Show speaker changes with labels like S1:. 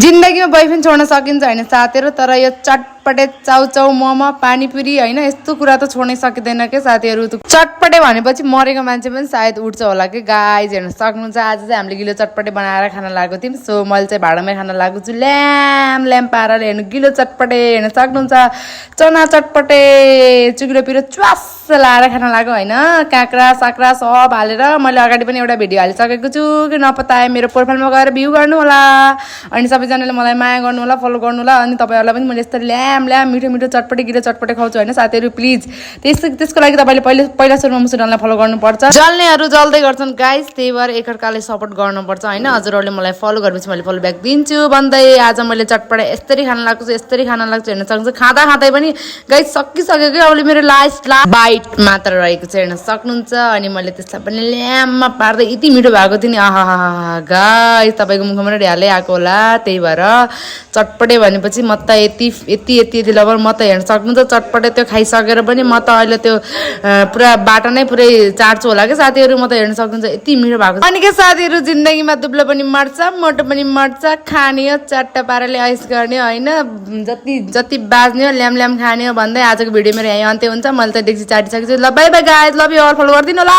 S1: जिन्दगीमा बोयफ्रेन्ड छोड्न सकिन्छ हैन साथीहरु तर यो चटपटे चाउचाउ मोमो पानीपुरी हैन यस्तो कुरा त छोड्नै सकिदैन के साथीहरु चटपटे भनेपछि मरेको मान्छे पनि सायद उठ्छ होला के गाइज हेर्न सक्नुहुन्छ आज चाहिँ हामीले गिलो चटपटे बनाएर खान लागेको थियौं सो मैले चाहिँ भाडामै खान लागेको छु ल्याम ल्याम पाराले हेर्नु गिलो चटपटे हेर्न सक्नुहुन्छ चना चटपटे चुक्रो पिरो च्वास लाएर खान लाग्यो हैन काक्रा साक्रा सब हालेर मैले अगाडि पनि एउटा भिडियो हालिसकेको छु कि नपताए मेरो प्रोफाइलमा गएर भ्यू गर्नु होला अनि सबैजनाले मलाई माया गर्नु होला फलो गर्नु होला अनि तपाईहरुलाई पनि मैले यस्तो ल्याम ल्याम मिठो मिठो चटपटे गिलो चटपटे खुवाउँछु हैन साथीहरु प्लिज त्यसको लागि तपाईले पहिला सुरुमा मुसुडनलाई फलो गर्नुपर्छ जल्नेहरु जल्दै गर्छन् गाइस त्यही भएर एकअर्काले सपोर्ट गर्नुपर्छ हैन हजुरहरुले मलाई फलो गरेपछि मैले फलो ब्याक दिन्छु भन्दै आज मैले चटपटे यसरी खान लाग्छु हेर्न सक्नुहुन्छ खाँदा खाँदै पनि गाइस सकिसक्यो अब मेरो लास्ट बाइट मात्र रहेको छ हेर्न सक्नुहुन्छ अनि मैले त्यसलाई पनि ल्याममा पार्दै यति मिठो भएको थियो नि आहा गाइस तपाईको मुखमा ढ्यालै आको होला त्यही भएर चटपटे भनेपछि म त यति लभर म त हेर्न सक्नुहुन्छ चटपटे त्यो खाइसकेर पनि म त अहिले त्यो पुरा बाटो नै पुरै चार्छु होला के साथीहरु म त हेर्न सक्नुहुन्छ यति मिठो भएको अनि के साथीहरु जिन्दगीमा दुब्लो पनि मर्छ मोटो पनि मर्छ खाने हो चट्टा पाराले ऐस गर्ने हैन जति बाज्ने हो ल्याम ल्याम खाने हो भन्दै आजको भिडियो मेरो यही अन्त्य हुन्छ मैले त डेक्सी चाटिसकेछु ल bye bye guys love you all follow गर्दिनु होला।